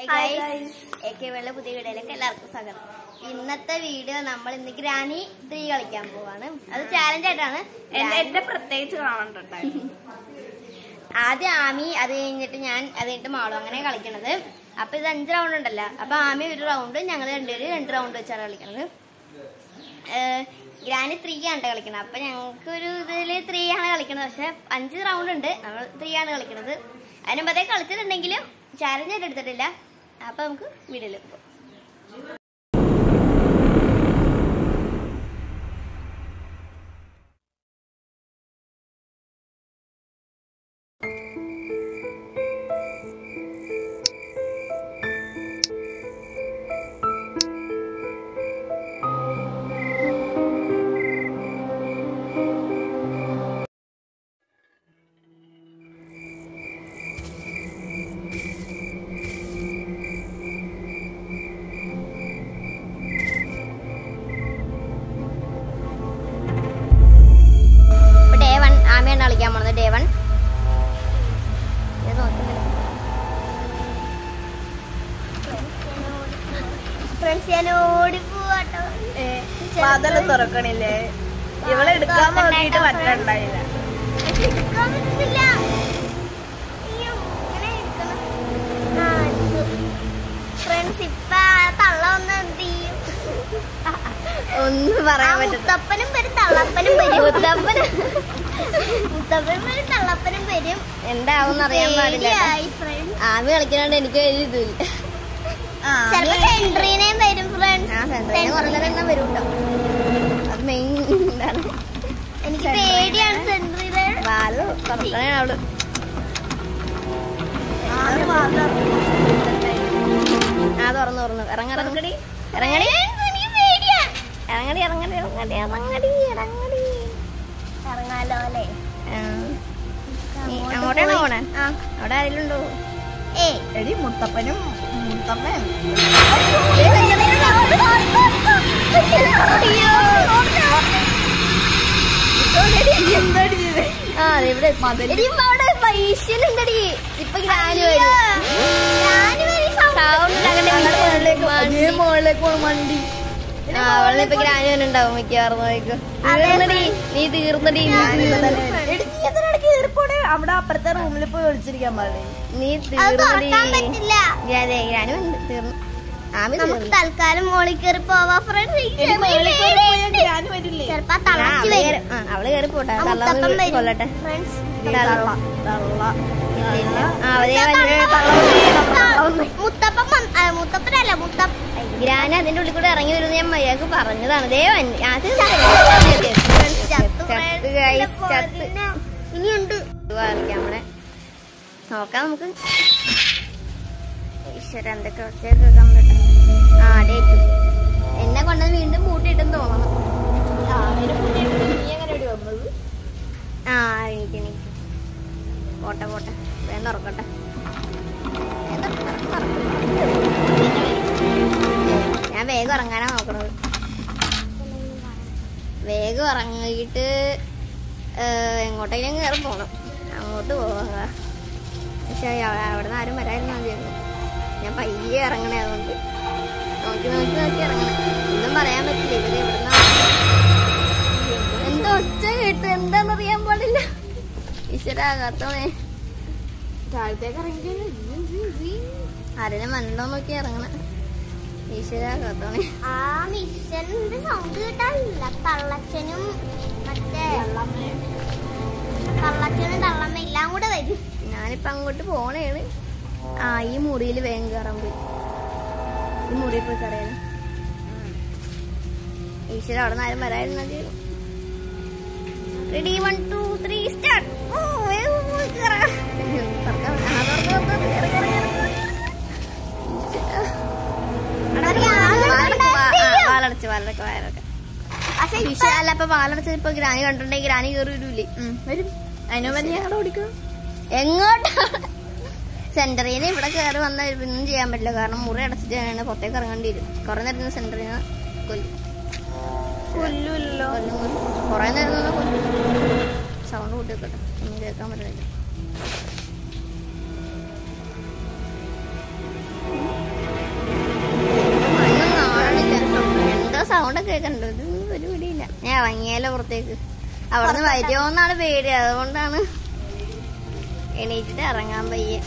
പുതിയ വീഡിയോയിലേക്ക് എല്ലാവർക്കും സ്വാഗതം. ഇന്നത്തെ വീഡിയോ നമ്മൾ ഇന്ന് ഗ്രാനി 3 കളിക്കാൻ പോവാണ്. അത് ചാലഞ്ച് ആയിട്ടാണ്. എന്റെ പ്രത്യേകിച്ച് കാണണ്ടായിരുന്നു. ആദ്യം ആമി, അത് കഴിഞ്ഞിട്ട് ഞാൻ, അത് കഴിഞ്ഞിട്ട് മാളും, അങ്ങനെ കളിക്കണത്. അപ്പൊ ഇത് 5 റൗണ്ട് ഉണ്ടല്ലോ. അപ്പൊ ആമി ഒരു റൗണ്ട്, ഞങ്ങൾ രണ്ടുപേര് 2 റൗണ്ട് വെച്ചാണ് കളിക്കണത്. ഗ്രാനി 3 ആണ് കളിക്കണത്. അപ്പൊ ഞങ്ങൾക്ക് ഒരു ഇതില് 3 ആണ് കളിക്കണത്. പക്ഷെ 5 റൗണ്ട് ഉണ്ട്, നമ്മൾ 3 ആണ് കളിക്കണത്. അതിന് മുമ്പേ കളിച്ചിട്ടുണ്ടെങ്കിലും ചാലഞ്ച് ആയിട്ട് എടുത്തിട്ടില്ല. അപ്പൊ നമുക്ക് വീഡിയോയിലേക്ക് പോകാം. കളിക്കാൻ പോണത് ഡേ 1. വാതില് തുറക്കണില്ലേ? ഇവളെ എടുക്കാൻ നോക്കിയിട്ട് പറ്റണ്ടായില്ല. ഫ്രണ്ട്സ്, ഇപ്പൊ തള്ള ഒന്ന് എന്ത് ചെയ്യും? ഒന്നും പറയാൻ പറ്റും. മുത്തപ്പനും വരും, തള്ളപ്പനും വരും. മുത്തപ്പനും വരും, തള്ളപ്പനും വരും. എന്താവും അറിയാൻ പാടില്ല. ആമി കളിക്കണോണ്ട് എനിക്ക് ഒരു ഇതില്ല. ചിലപ്പോ സെൻട്രീനേം വരും ഫ്രണ്ട്സ്. കുറഞ്ഞ വരും കേട്ടോ. അത് മെയിൻ ഇതാണ്. എനിക്ക് പേടിയാണ് സെൻട്രീനെ. വാല് തുറക്കണേ അവള്. ആ തുറന്നു ഇറങ്ങടി ഇറങ്ങടി ഇറങ്ങടി ഇറങ്ങടി ഇറങ്ങടി ഇറങ്ങടി ഇറങ്ങടി ഇറങ്ങാലോ അല്ലേ? അങ്ങോട്ടാണോ പോണേ? അവിടെ ആരെങ്കിലും ഉണ്ടോ? എടി മുത്തപ്പനും മുത്തപ്പൻ പൈസലുണ്ടടി. ഇപ്പൊ ഗ്രാനി വണ്ടി അവളിപ്പോ ഗ്രാനി ഉണ്ടാവും മിക്കവാറും. നീ തീർന്നടി. അവിടെ അപ്പുറത്തെ റൂമിൽ പോയി ഒളിച്ചിരിക്കാൻ പാടില്ലേ? നീ തീർന്നടി. ഗ്രാനി തീർന്നു. ആമി തൽക്കാലം മോളിൽ കയറി പോവാ ഫ്രണ്ട്സ്. അവള് കയറി പോട്ടെ, കൊല്ലട്ടെ. മുത്തപ്പനല്ല മുത്തപ്പ. ഗ്രാനി അതിന്റെ ഉള്ളിൽ കൂടെ ഇറങ്ങി വരുന്നത് ഞാൻ മര്യാദക്ക് പറഞ്ഞതാണ്. ദേവൻ ഇനിയുണ്ട് നമ്മളെ നോക്കാം നമുക്ക്. ഈശ്വര, എന്തൊക്കെ ഒച്ചയൊക്കെ കേൾക്കാൻ പറ്റും. ഡേറ്റ് എന്നെ കൊണ്ടത് വീണ്ടും പൂട്ടിയിട്ടെന്ന് തോന്നണം. എനിക്ക് പോട്ടെ വേഗം തുറക്കട്ടെ. ഞാൻ വേഗം ഇറങ്ങാനാ നോക്കണത്. വേഗം ഇറങ്ങിയിട്ട് എങ്ങോട്ടേലും കയറി പോണം. അങ്ങോട്ട് പോവാ. പക്ഷെ അവിടെ നിന്ന് ആരും വരായിരുന്നു മതിയായിരുന്നു. ഞാൻ പയ്യെ ഇറങ്ങണേ, അതുകൊണ്ട് നോക്കി ഇറങ്ങണേ. ഒന്നും പറയാൻ പറ്റില്ല. ഇവര് എവിടുന്ന എന്തോ ഒച്ച കേട്ടു, എന്താന്നറിയാൻ പാടില്ല. ഈശ്വരാകാത്തോണേ. താഴത്തേക്ക് ഇറങ്ങി ആരെങ്കിലും മണ്ടോ നോക്കി ഇറങ്ങണ. ഈശ്വരാകാത്തോണേ. ആ മിഷന്റെ സൗണ്ട് കേട്ടാലില്ല. തള്ളച്ചനും മറ്റേ തള്ളമ്മ എല്ലാം കൂടെ വരും. ഞാനിപ്പോ അങ്ങോട്ട് പോണേണ്. ഈ മുറിയിൽ വേഗം കയറാൻ പോയി. ഈ മുറിയിൽ പോയി കയറിയാണ്. ഈശ്വര, അവിടെ നിന്ന് ആരും വരായിരുന്നത്. Ready 1 2 3 start. വാലടച്ച് വയറൊക്കെ. ഈശ്വരല്ല, അപ്പൊ വാലടച്ചത് ഇപ്പൊ ഗ്രാനി കണ്ടിട്ടുണ്ടെങ്കിൽ ഗ്രാനി കയറി വരൂലേ? വരും. അതിനു വേണ്ടി ഞങ്ങൾ ഓടിക്കും. എങ്ങോട്ടാ? സെന്ററിന് ഇവിടെ കയറി വന്നാൽ ഒന്നും ചെയ്യാൻ പറ്റില്ല. കാരണം മുറി അടച്ചിട്ട് പുറത്തേക്ക് ഇറങ്ങേണ്ടി വരും. കുറെ നേരം സെന്ററിന് കൊല്ലൂല്ലോ. കുറെ നേരം സൗണ്ട് കൂട്ടി വെക്കട്ടെ, ഒന്നും കേൾക്കാൻ പറ്റില്ല. കേൾക്കണ്ടോ? ഇതൊന്നും ഒരു പിടിയില്ല. ഞാൻ ഇറങ്ങിയാലോ പുറത്തേക്ക്. അവിടുന്ന് വരുമോന്നാണ് പേടി, അതുകൊണ്ടാണ് എണീറ്റിട്ട് ഇറങ്ങാൻ പയ്യെ.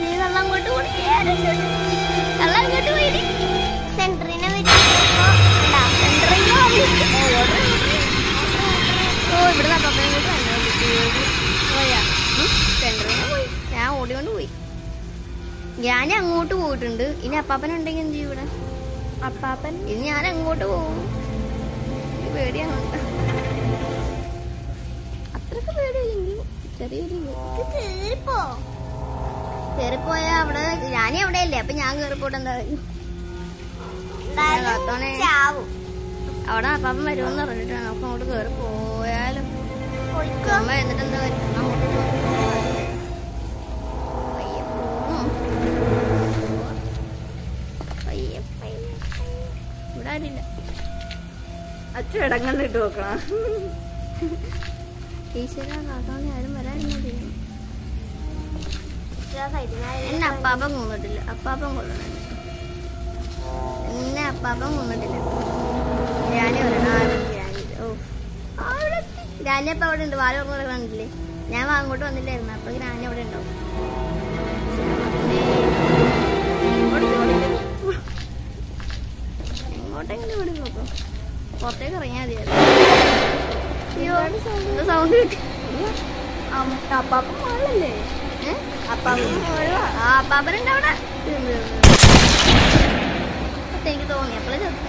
വെള്ളം അങ്ങോട്ട് പോയി, വെള്ളം അങ്ങോട്ട് പോയി. സെന്ററിനെ ഇവിടുന്ന് അപ്പനെ കൂട്ട് പോയാ സെന്ററിനെ പോയി. ഞാൻ ഓടിക്കൊണ്ട് പോയി. ഞാൻ അങ്ങോട്ട് പോയിട്ടുണ്ട്. ഇനി അപ്പാപ്പനുണ്ടെങ്കിൽ എന്ത് ചെയ്യും ഇവിടെ? അപ്പാപ്പൻ ഇനി ഞാൻ അങ്ങോട്ട് പോകും. പേടിയാണ്. അത്രക്ക് പേടിയില്ലെങ്കിൽ ചെറിയൊരു കേറിപ്പോയാ അവിടെ ഞാനേ അവിടെയല്ലേ, അപ്പൊ ഞാൻ കേറിപ്പോട്ടെ എന്താ അവിടെ അപ്പാപ്പൻ വരുമെന്ന് പറഞ്ഞിട്ടാണ്. അപ്പൊ അങ്ങോട്ട് കേറി പോയാലും അമ്മ എന്നിട്ട് എന്താ വരും? അങ്ങോട്ട് ഇവിടെ ആരില്ല. അച്ഛൻ ഇടങ്ങണ്ടിട്ട് നോക്കണം. ഈശ്വരാ കാത്തോണ്ട് ആരും വരാനില്ല. എന്നെ അപ്പാപ്പൻ കൊന്നിട്ടില്ല. അപ്പാപ്പൻ കൊല്ലണം എന്നെ. അപ്പാപ്പൻ കൊന്നിട്ടില്ല. ഗ്രാനി വരണം. ഗ്രാനി അപ്പൊ അവിടെ ഉണ്ട്. വാല ഓർമ്മ കണ്ടില്ലേ? ഞാൻ അങ്ങോട്ട് വന്നില്ലായിരുന്നു. അപ്പൊ ഗ്രാനി അവിടെ ഉണ്ടാവും. എങ്ങോട്ടെങ്കിലും ഇവിടെ നോക്കും. പുറത്തേക്ക് ഇറങ്ങിയാൽ മതിയായിരുന്നു. സൗണ്ട് കിട്ടി. അപ്പാപ്പൻ മോളല്ലേ? അപ്പാപ്പനുണ്ട് അവിടെ. എനിക്ക് തോന്നി.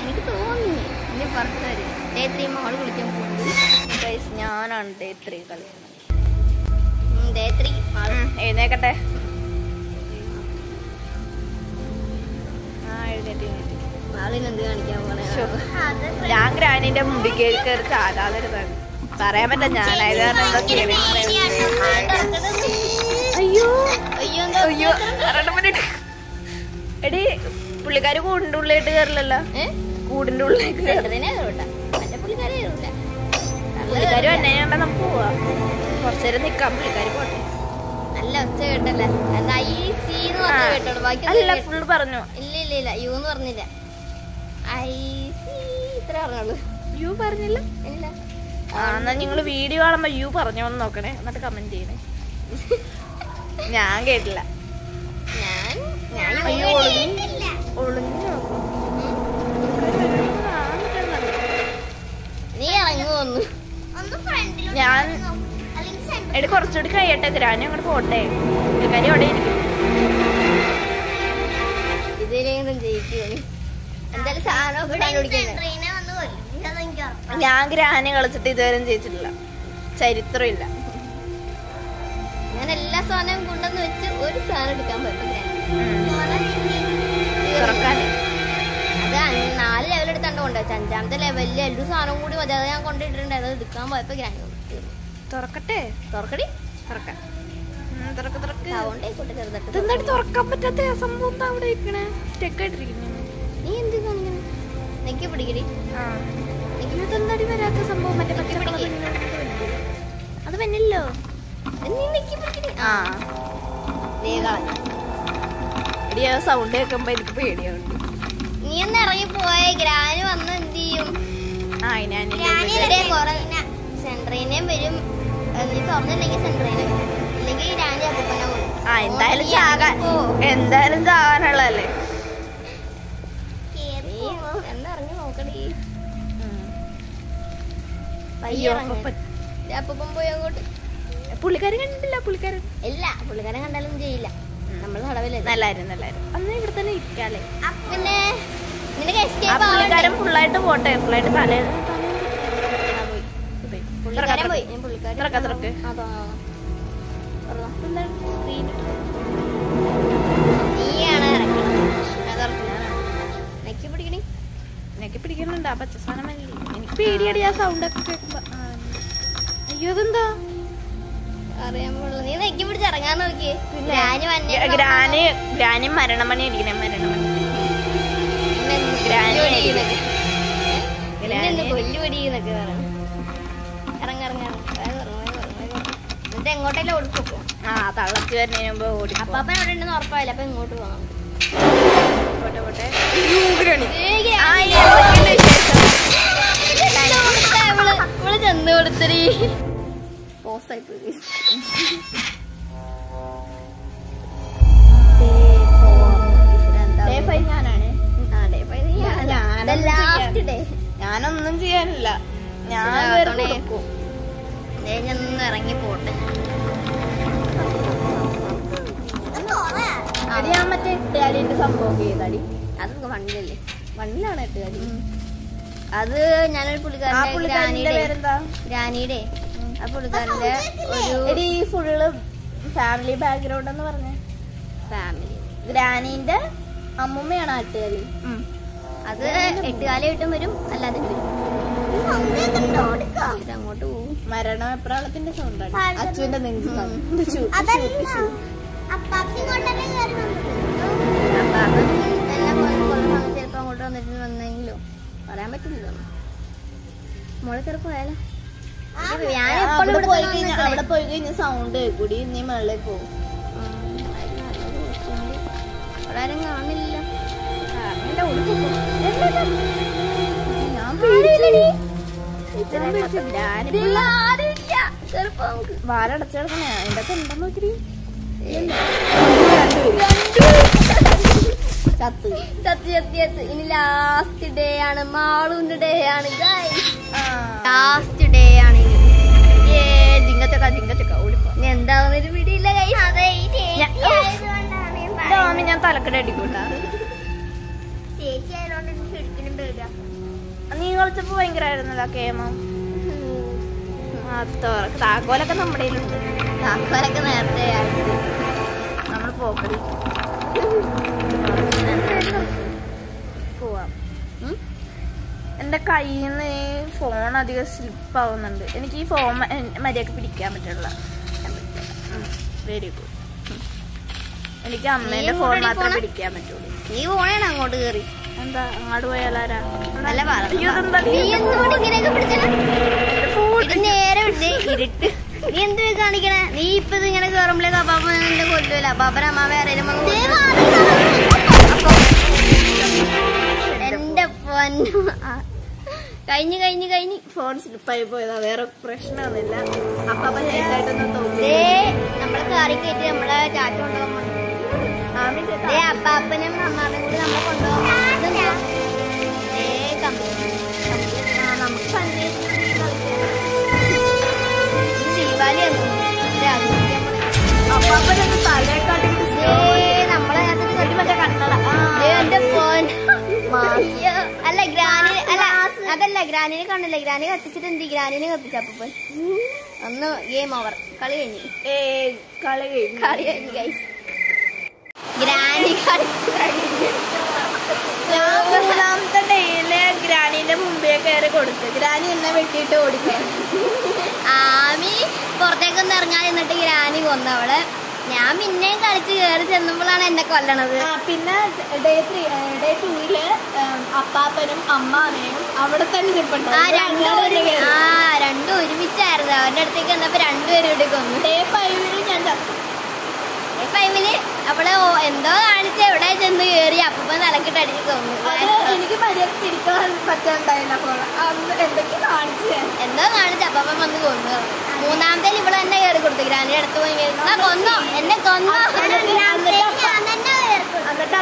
എനിക്ക് തോന്നി ഇനി പുറത്തുകാര് ഡേ3 മോള് വിളിക്കാൻ പോകുന്നത്. ഞാനാണ് ഡേ3 കളിക്കുന്നത്. ഡേ3 എഴുന്നേക്കട്ടെ. ആളിനെന്ത് കാണിക്കാൻ പോണേ? ഞാൻ ഗ്രാനിന്റെ മുമ്പിൽ കയറി ചാടാതിരുന്നാണ്. പറയാൻ പറ്റാ ഞാനായത് കാരണം. അയ്യോ അയ്യോ എടി പുള്ളിക്കാര് കൂടിന്റെ ഉള്ളിലായിട്ട് കയറില്ലല്ലോ. കൂടിന്റെ ഉള്ളിലേക്ക് പുള്ളിക്കാര് തന്നെ കണ്ടാ നമുക്ക് പോവാ. കുറച്ചേരം നിക്കാം. പുള്ളിക്കാര് പോട്ടെ. നല്ല ഒച്ച കേട്ടല്ലേ? അല്ല ഫുള്ള് പറഞ്ഞു. ഇല്ല യൂന്ന് പറഞ്ഞില്ല. ഇത്ര പറഞ്ഞോളൂ. യു പറഞ്ഞില്ല. ഇല്ല. എന്നാ നിങ്ങള് വീഡിയോ കാണുമ്പോ യു പറഞ്ഞോന്ന് നോക്കണേ, എന്നിട്ട് കമന്റ് ചെയ്യണേ. ഞാൻ കേട്ടില്ല. നീ ഇറങ്ങുവന്നു. ഞാൻ എടി കുറച്ചുകൂടി കഴിയട്ടെ. ഗ്രാനി അങ്ങോട്ട് പോട്ടെ. പുള്ളിക്കാരി അവിടെ ഇരിക്കും. ഇതിലേതും ജയിക്കുവോ? എന്തായാലും സാധനം ഞാൻ ഗ്രാനി കളിച്ചിട്ട് ഇതുവരെ ജയിച്ചിട്ടില്ല. ചരിത്രം ഇല്ല. ഞാൻ എല്ലാ സാധനവും കൊണ്ടെന്ന് വെച്ച് ഒരു സാധനം എടുക്കാൻ പറ്റും. അത് 4 ലെവൽ എടുത്താണ്ട് കൊണ്ടുവച്ചു. 5ാമത്തെ ലെവലിൽ എല്ലാ സാധനവും കൂടി മതി. അത് ഞാൻ കൊണ്ടിട്ടുണ്ട്. അത് എടുക്കാൻ പോയപ്പോ ഗ്രാനി തുറക്കട്ടെ. തുറക്കടി. തുറക്കാൻ തുറക്കാൻ പറ്റാത്ത സംഭവം അവിടെ സ്റ്റെക്കായിട്ടിരിക്കുന്നു. നീ എന്ത് കാണിക്കണം? നെക്കി പിടിക്കടി. ഇതെന്താടി വരാത്ത സംഭവം? മറ്റേ അത് വന്നില്ലോ. സൗണ്ട് കേൾക്കുമ്പോ എനിക്ക് പേടിയാവുണ്ട്. നീ ഒന്ന് ഇറങ്ങി പോയേ. ഗ്രാനി വന്ന് എന്ത് ചെയ്യും? സെൻട്രീനേം വരും. നീ തുറന്നില്ലെങ്കിൽ സെൻട്രീനെ വരും. ഇല്ലെങ്കിൽ ഗ്രാനി അപ്പനെ പോകും. എന്തായാലും ചാകാനുള്ളതല്ലേ. എന്താ ഇറങ്ങി നോക്കണേ? അപ്പം പോയി അങ്ങോട്ട്. പുള്ളിക്കാരൻ കണ്ടില്ല. പുള്ളിക്കാരൻ ഇല്ല. പുള്ളിക്കാരൻ കണ്ടാലും ചെയ്യില്ല. നമ്മൾ തടവില്ല. നല്ലായിരുന്നു. അന്ന് ഇവിടെ തന്നെ ഇരിക്കാല്ലേ. പിന്നെ പുള്ളിക്കാരൻ ഫുള്ളായിട്ട് പോട്ടെ. ഫുള്ളായിട്ട് തലേന്ന് പിടിക്കുന്നുണ്ട്. ആ പച്ച സാധനം എനിക്ക് പേടിയടി ആ സൗണ്ട് ഒക്കെ കേൾക്കുമ്പോ. അയ്യോ അതെന്താ അറിയാൻ പാടില്ല. നീ നെക്കി പിടിച്ച് ഇറങ്ങാൻ നോക്കി. ഗ്രാനി മരണമണി അടിക്കണേ. മരണമണി കൊല്ലുപടിന്നൊക്കെ പറയണം. എന്നിട്ട് എങ്ങോട്ടെല്ലാം ഓടിക്കും. തളച്ച് വരുന്നതിന് മുമ്പ് ഓടി. അപ്പാപ്പൻ അവിടെ ഉണ്ടെന്ന് ഉറപ്പായില്ല. അപ്പൊ ഇങ്ങോട്ട് പോകാം. പോട്ടെ പോട്ടെ. ഇവള് ചെന്ന് കൊടുത്തരി പോസ്റ്റായി പോയി. ഞാനൊന്നും ചെയ്യാനില്ല. ഞാൻ ഇറങ്ങി പോട്ടെ. ഞാൻ മറ്റേ എട്ടുകാലിന്റെ സംഭവം ചെയ്താടി. അത് വണ്ണിലല്ലേ? വണ്ണിലാണ് എട്ടുകാലി. അത് ഞാനൊരു പുള്ളിക്കാരന്റെ ഗ്രാനിയുടെ ആ പുള്ളിക്കാരന്റെ ഒരു ഫുള്ള് ഫാമിലി ബാക്ക്ഗ്രൗണ്ട് എന്ന് പറഞ്ഞ ഫാമിലി ഗ്രാനീന്റെ അമ്മൂമ്മയാണ് ആട്ടുകാലി. അത് എട്ടുകാലായിട്ടും വരും അല്ലാതെ വരും. അങ്ങോട്ട് പോകും. മരണ വെപ്രാളത്തിന്റെ സൗണ്ടാണ് അച്ഛന്റെ നെഞ്ചു. ചിലപ്പോ അങ്ങോട്ട് വന്നിട്ട് വന്നെങ്കിലോ പറയാൻ പറ്റില്ലല്ലോ. മോളെ ചെറുപ്പം പോയാലോ? അവിടെ പോയി കഴിഞ്ഞ സൗണ്ട് കൂടി നീ മുകളിലേക്ക് പോകും. ആരും കാണില്ല. വാലടച്ചു കിടക്കണേ അതിന്റെ ഒക്കെ ഉണ്ടെന്ന് നോക്കി. ചത്ത് ചത്ത് ചത്തി ചത്ത്. ഇനി ലാസ്റ്റ് ഡേ ആണ്. മാളൂന്റെ ഡേ ആണ്. ലാസ്റ്റ് ഡേ ആണ്. ജിങ്കച്ചക്ക ജിങ്കച്ചക്ക ഓടിപ്പോ. ഇനി എന്താവുന്നൊരു പിടിയില്ല. ഞാൻ തലക്കട അടിക്കൂട്ടാ. നീ കളിച്ചപ്പോ ഭയങ്കരമായിരുന്നല്ലോ കേമം. താക്കോലൊക്കെ നമ്മുടെ കയ്യിലുണ്ട്. താക്കോലൊക്കെ നേരത്തെ നമ്മൾ പോക്കടി പോവാം. എന്റെ കയ്യിൽ നിന്ന് ഫോൺ അധികം സ്ലിപ്പ് ആവുന്നുണ്ട്. എനിക്ക് ഈ ഫോൺ മര്യാദക്ക് പിടിക്കാൻ പറ്റില്ല. Very good. എനിക്ക് അമ്മേന്റെ ഫോൺ മാത്രമേ പിടിക്കാൻ പറ്റുള്ളൂ. നീ ഫോണാണ് അങ്ങോട്ട് കേറി. എന്താ അങ്ങോട്ട് പോയാലാരാ? നേരെ വിട്ട് ഇരുട്ട്. നീ എന്ത് കാണിക്കണേ? നീ ഇപ്പൊ ഇങ്ങനെ കേറുമ്പോഴേക്ക് അപ്പാപ്പന്റെ കൊല്ലുമല്ല. അപ്പാപ്പന അമ്മ വേറെ എന്റെ പൊന്നു. കഴിഞ്ഞു കഴിഞ്ഞു കഴിഞ്ഞ് ഫോൺ സ്ലിപ്പായി പോയതാ. വേറെ പ്രശ്നമൊന്നുമില്ല. അപ്പാപ്പ നൈസായിട്ടൊന്നും തോന്നി. നമ്മള് കാറി കയറ്റി നമ്മളെ ചാറ്റ കൊണ്ടുപോകാൻ അപ്പാപ്പനും അമ്മാമ്മയും കൂടി നമ്മളെ കൊണ്ടുപോകാൻ നമുക്ക് ദീപാവലി അപ്പാപ്പനൊന്ന് തലയെക്കാട്ടി നമ്മളെ മറ്റേ കണ്ണട. എന്റെ ഫോൺ അല്ല ഗ്രാനി അല്ല അതല്ല ഗ്രാനിനെ കണ്ടില്ല. ഗ്രാനി കത്തിച്ചിട്ട് എന്ത്? ഗ്രാനിനെ കത്തിച്ചപ്പോ ഒന്ന് ഗെയിം ഓവർ. കളി കഴിഞ്ഞു. കളി കഴിഞ്ഞു ഗൈസ്. ഗ്രാനി മൂന്നാമത്തെ ഡേയില് ഗ്രാനിന്റെ മുമ്പേ കയറി കൊടുത്തു. ഗ്രാനി എന്നെ വെട്ടിയിട്ട് ഓടിക്കാൻ. ആമി പുറത്തേക്കൊന്നും ഇറങ്ങാൻ എന്നിട്ട് ഗ്രാനി കൊന്നവള്. ഞാൻ പിന്നെയും കളിച്ച് കയറി ചെന്നുമ്പോഴാണ് എന്നെ കൊല്ലണത്. പിന്നെ ഡേ 2 അപ്പാപ്പനും അമ്മാമയും അവിടെ തന്നെ നിൽപ്പുണ്ട്. രണ്ടും ഒരുമിച്ചായിരുന്നു. അവരുടെ അടുത്തേക്ക് വന്നപ്പോ രണ്ടുപേരും ഇവിടെ കൊന്നു. ഡേ 5 ഞാൻ ഡേ 5 അവള് എന്തോ കാണിച്ച് എവിടെ ചെന്ന് കയറി അപ്പം തലക്കിട്ട് അടിച്ച് കൊന്നു. എനിക്ക് മര്യാദ തിരിക്കാൻ പറ്റാണ്ടായില്ല. എന്തൊക്കെ കാണിച്ചു എന്തോ കാണിച്ച് അപ്പം വന്ന് കൊന്നു. മൂന്നാമത്തെ ഇവിടെ തന്നെ കയറി കൊടുത്തു. ഗ്രാനിയുടെ അടുത്ത് പോയി കൊന്നോ എന്നെ കൊന്നോ. എന്നിട്ട്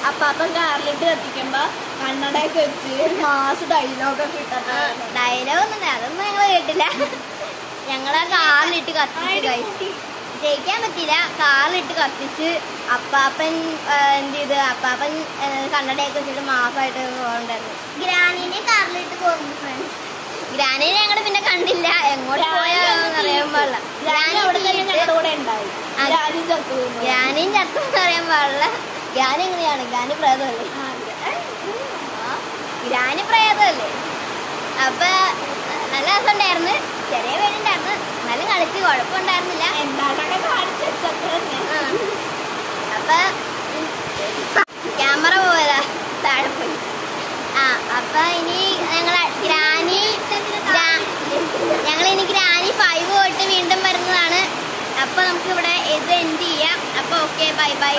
അപ്പാപ്പൻ കാറിലിട്ട് കത്തിക്കുമ്പോ കണ്ണടയൊക്കെ വെച്ച് മാസ് ഡയലോഗൊക്കെ ഇട്ട. ഡയലോഗൊന്നും അതൊന്നും ഞങ്ങള് കേട്ടില്ല. ഞങ്ങളെ കാറിലിട്ട് കത്തിച്ച് ജയിക്കാൻ പറ്റില്ല. കാറിലിട്ട് കത്തിച്ച് അപ്പാപ്പൻ എന്ത് ചെയ്ത് അപ്പാപ്പൻ കണ്ണടയൊക്കെ വെച്ചിട്ട് മാസമായിട്ട് പോകണ്ടായിരുന്നു. ഗ്രാനിനെ കാറിലിട്ട് കൊന്നു ഫ്രണ്ട്സ്. ഗ്രാനിനെ ഞങ്ങള് പിന്നെ കണ്ടില്ല. എങ്ങോട്ട് പോയാലോന്ന് അറിയാൻ പാടില്ല. ഗ്രാനിയും ചത്തെന്ന് അറിയാൻ പാടില്ല. ഗ്രാനി എങ്ങനെയാണ്? ഗ്രാനി പ്രേതമല്ലേ? ഗ്രാനി പ്രേതമല്ലേ? അപ്പൊ നല്ല രസമുണ്ടായിരുന്നു. ചെറിയ പേരുണ്ടായിരുന്നു. എന്നാലും കളിച്ച് കുഴപ്പമുണ്ടായിരുന്നില്ല. അപ്പൊ ക്യാമറ പോയതാ താഴെ പോയി. അപ്പൊ ഇനി ഞങ്ങളിനി ഗ്രാനി 5 പോയിട്ട് വീണ്ടും വരുന്നതാണ്. അപ്പൊ നമുക്ക് ഇവിടെ ഇത് എൻഡ് ചെയ്യാം. അപ്പൊ ഓക്കെ ബൈ ബൈ.